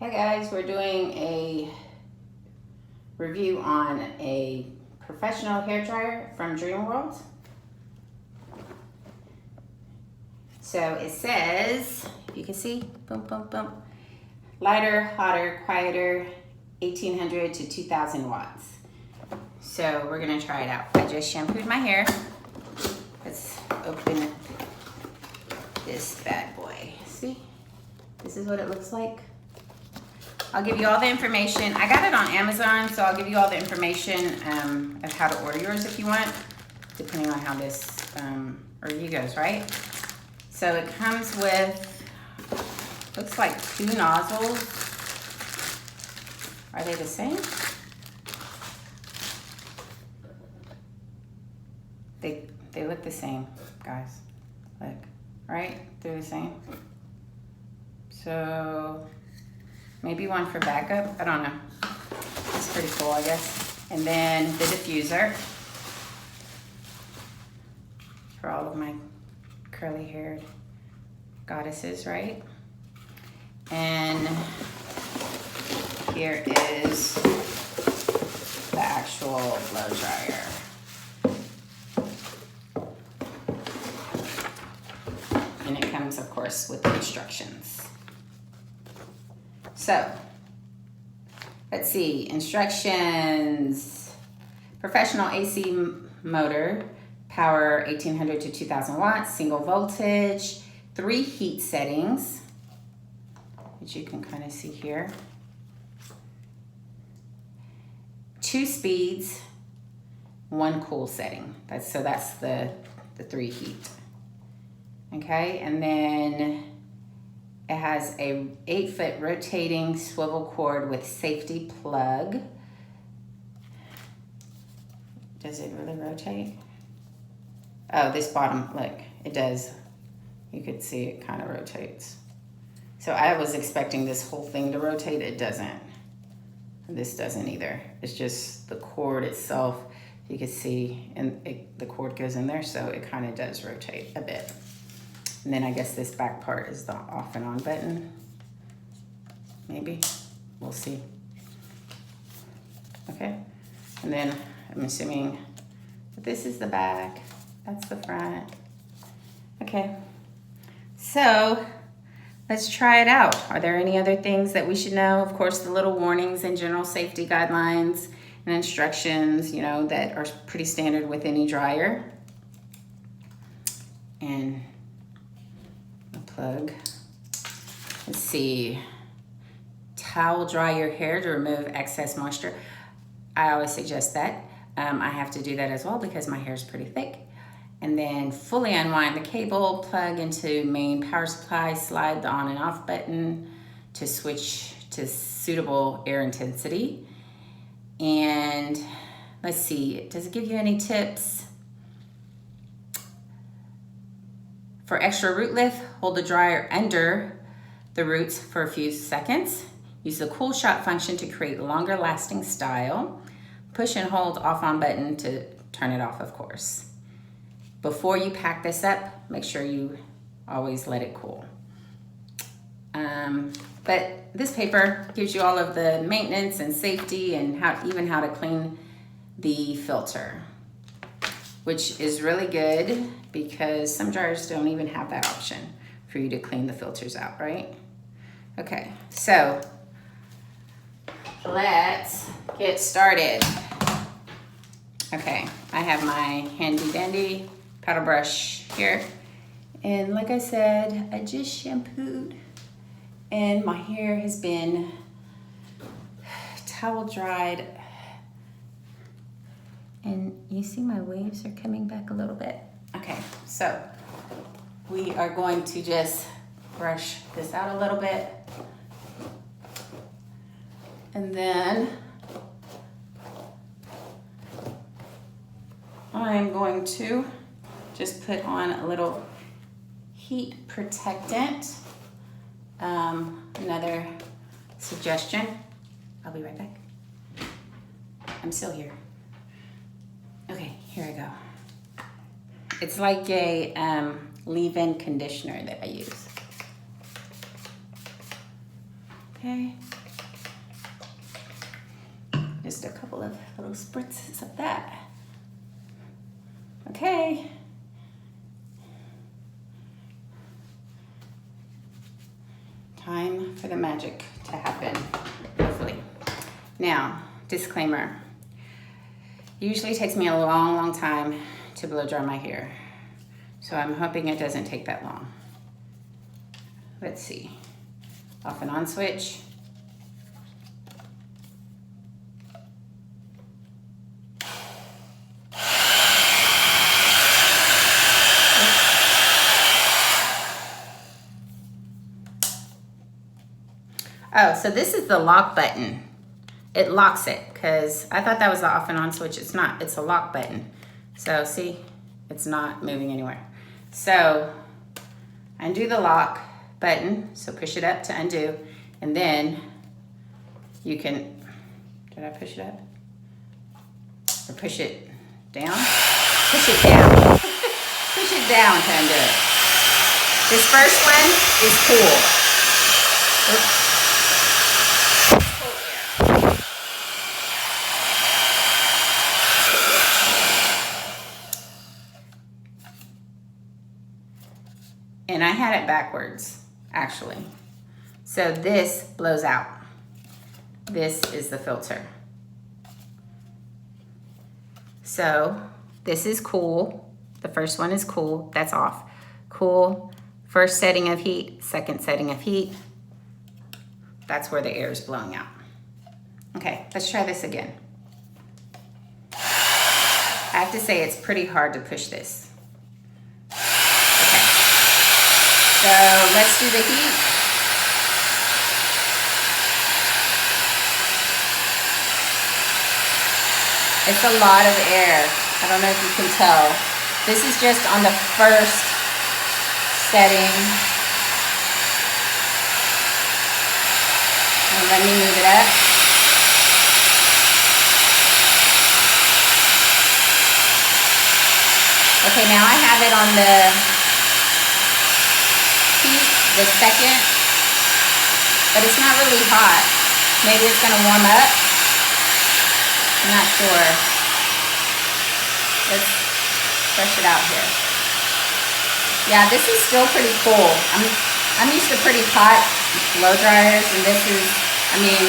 Hey guys, we're doing a review on a professional hair dryer from Dreamworld. So it says, if you can see, boom, boom, boom, lighter, hotter, quieter, 1800 to 2000 watts. So we're gonna try it out. I just shampooed my hair. Let's open this bad boy. See, this is what it looks like. I'll give you all the information. I got it on Amazon, so I'll give you all the information of how to order yours if you want, depending on how this review goes, right? So it comes with, looks like 2 nozzles. Are they the same? They look the same, guys. Look, right? They're the same. So maybe one for backup. I don't know. It's pretty cool, I guess. And then the diffuser for all of my curly haired goddesses, right? And here is the actual blow dryer. And it comes, of course, with the instructions. So, let's see, instructions. Professional AC motor, power 1800 to 2000 watts, single voltage, 3 heat settings, which you can kind of see here. 2 speeds, 1 cool setting. That's the 3 heat. Okay, and then it has a 8-foot rotating swivel cord with safety plug. Does it really rotate? Oh, this bottom, look, it does. You could see it kind of rotates. So I was expecting this whole thing to rotate. It doesn't. This doesn't either. It's just the cord itself. You can see, and the cord goes in there, so it kind of does rotate a bit. And then I guess this back part is the off and on button. Maybe, we'll see. Okay, and then I'm assuming that this is the back, that's the front. Okay, so let's try it out. Are there any other things that we should know? Of course, the little warnings and general safety guidelines and instructions, you know, that are pretty standard with any dryer. And plug. Let's see. Towel dry your hair to remove excess moisture. I always suggest that. I have to do that as well because my hair is pretty thick. And then fully unwind the cable, plug into main power supply, slide the on and off button to switch to suitable air intensity. And let's see, does it give you any tips? For extra root lift, hold the dryer under the roots for a few seconds. Use the cool shot function to create longer lasting style. Push and hold off on button to turn it off, of course. Before you pack this up, make sure you always let it cool. But this paper gives you all of the maintenance and safety and even how to clean the filter, which is really good because some dryers don't even have that option for you to clean the filters out, right? Okay, so let's get started. Okay, I have my handy dandy paddle brush here. And like I said, I just shampooed and my hair has been towel dried. And you see my waves are coming back a little bit. Okay, so we are going to just brush this out a little bit. And then I'm going to just put on a little heat protectant. Another suggestion. I'll be right back. I'm still here. Okay, here I go. It's like a leave-in conditioner that I use. Okay. Just a couple of little spritzes of that. Okay. Time for the magic to happen, hopefully. Now, disclaimer. Usually takes me a long, long time to blow dry my hair. So I'm hoping it doesn't take that long. Let's see. Off and on switch. Oh, so this is the lock button. It locks it, because I thought that was the off and on switch. It's not, it's a lock button. So see, it's not moving anywhere. So undo the lock button, so push it up to undo, and then you can, did I push it up? Or push it down? Push it down. Push it down to undo it. This first one is cool. Oops. And I had it backwards, actually. So this blows out. This is the filter. So this is cool. The first one is cool, that's off. Cool, first setting of heat, second setting of heat. That's where the air is blowing out. Okay, let's try this again. I have to say it's pretty hard to push this. So let's do the heat. It's a lot of air. I don't know if you can tell. This is just on the first setting. And let me move it up. Okay, now I have it on the the second, but it's not really hot. Maybe it's gonna warm up. I'm not sure. Let's brush it out here. Yeah, this is still pretty cool. I'm used to pretty hot blow dryers, and this is, I mean,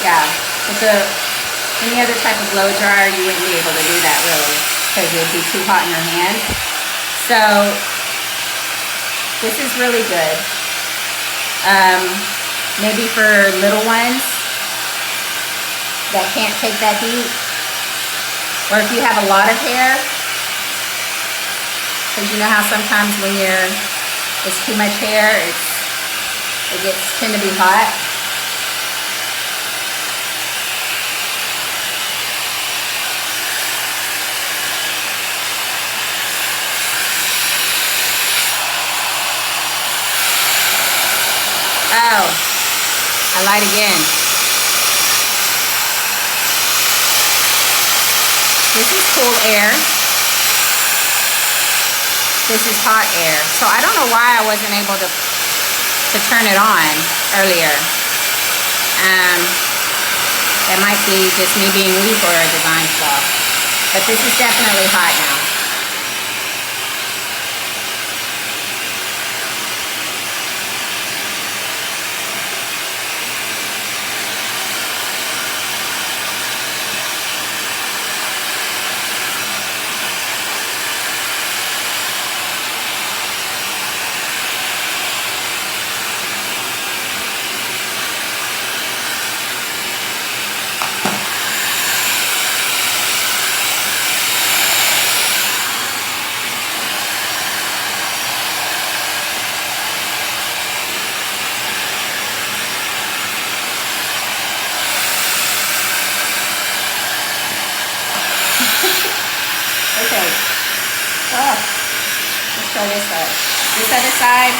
yeah, with any other type of blow dryer, you wouldn't be able to do that really, because it would be too hot in your hand. So this is really good. Maybe for little ones that can't take that heat, or if you have a lot of hair, because you know how sometimes when it's too much hair, it tend to be hot. Oh, I lied again. This is cool air. This is hot air. So I don't know why I wasn't able to turn it on earlier. That might be just me being weak or a design flaw. But this is definitely hot now. Okay. Oh, let's try this side. This other side.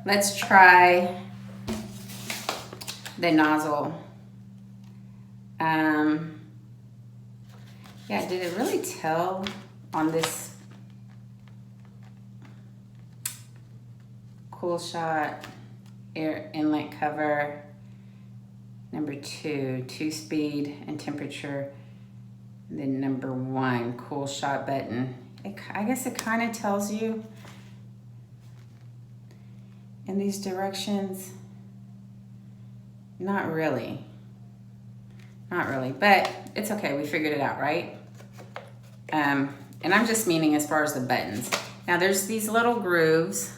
Let's try the nozzle. Yeah, did it really tell on this cool shot, air inlet cover. Number 2, 2-speed and temperature. And then number 1, cool shot button. I guess it kind of tells you in these directions. Not really, but it's okay. We figured it out, right? And I'm just meaning as far as the buttons. Now there's these little grooves,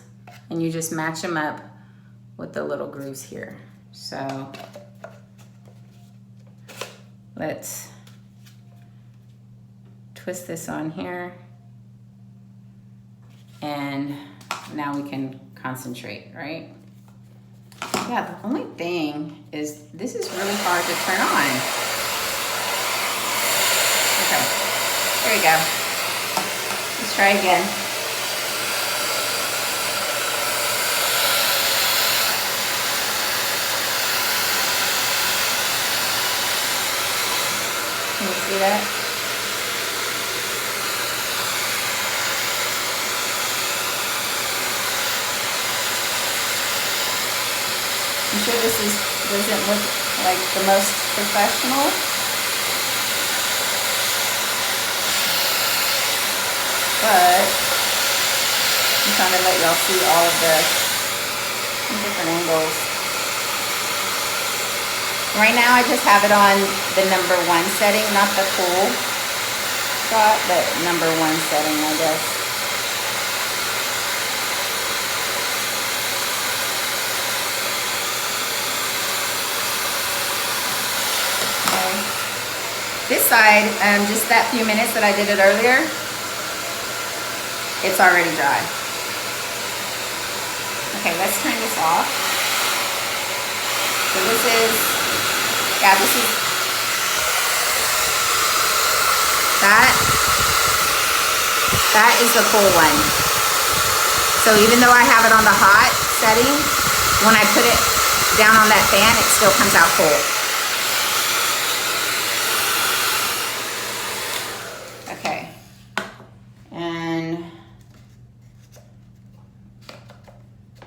and you just match them up with the little grooves here. So let's twist this on here, and now we can concentrate, right? Yeah, the only thing is this is really hard to turn on. Okay, there we go. Let's try again. Can you see that? I'm sure this doesn't look like the most professional, but I'm trying to let y'all see all of the different angles. Right now I just have it on the number 1 setting, not the cool shot, but number 1 setting, I guess. This side, just that few minutes that I did it earlier, it's already dry. Okay, let's turn this off. So this is, that is the cool one. So even though I have it on the hot setting, when I put it down on that fan, it still comes out cool.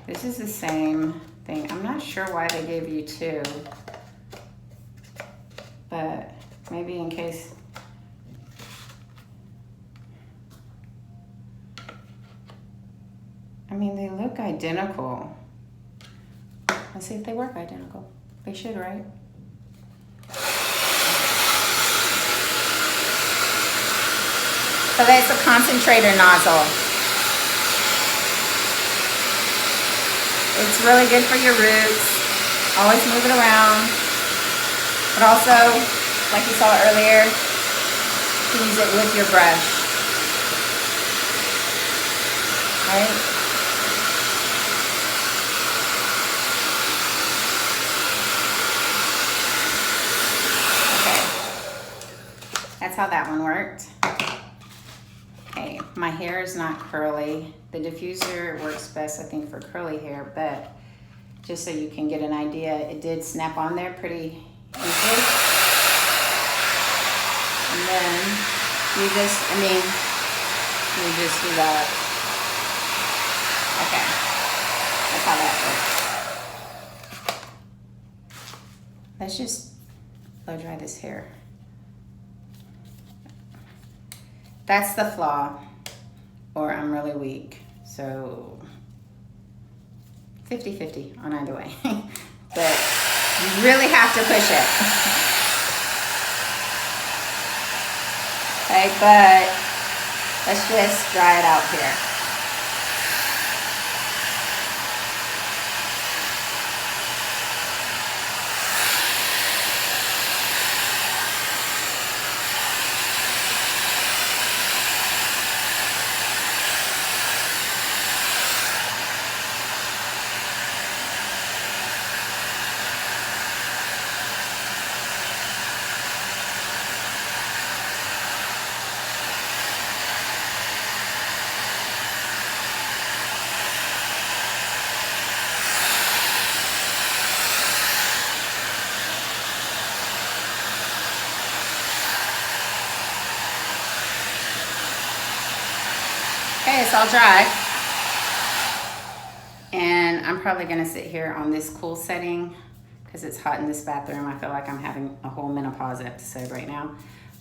This is the same thing. I'm not sure why they gave you 2, but maybe in case. I mean, they look identical. Let's see if they work identical. They should, right? So that's a concentrator nozzle. It's really good for your roots. Always move it around. But also, like you saw earlier, you can use it with your brush. Right? Okay. That's how that one worked. Okay, my hair is not curly. The diffuser works best, I think, for curly hair, but just so you can get an idea, it did snap on there pretty easily. And then you just do that. Okay, that's how that works. Let's just blow dry this hair. That's the flaw, or I'm really weak. So 50-50 on either way. But you really have to push it. Okay, but let's just dry it out here. Okay, it's all dry. And I'm probably gonna sit here on this cool setting because it's hot in this bathroom. I feel like I'm having a whole menopause episode right now.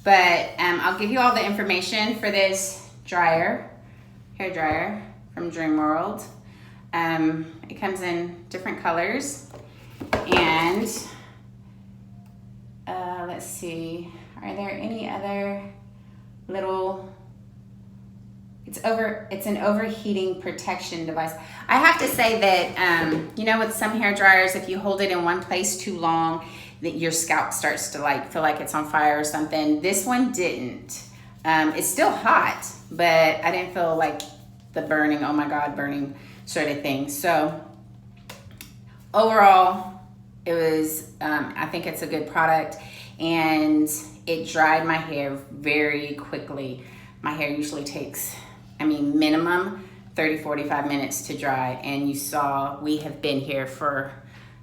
But I'll give you all the information for this dryer, hair dryer from Dreamworld. It comes in different colors. And let's see, are there any other little, it's an overheating protection device. I have to say that, you know, with some hair dryers, if you hold it in one place too long, that your scalp starts to like feel like it's on fire or something. This one didn't. It's still hot, but I didn't feel like the burning, oh my God, burning sort of thing. So overall, it was, I think it's a good product, and it dried my hair very quickly. My hair usually takes, I mean, minimum 30-45 minutes to dry, and you saw we have been here for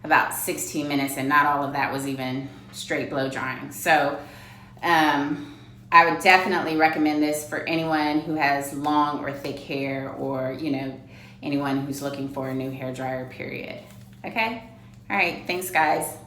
about 16 minutes, and not all of that was even straight blow drying. So I would definitely recommend this for anyone who has long or thick hair, or, you know, anyone who's looking for a new hair dryer, period. Okay? All right, thanks guys.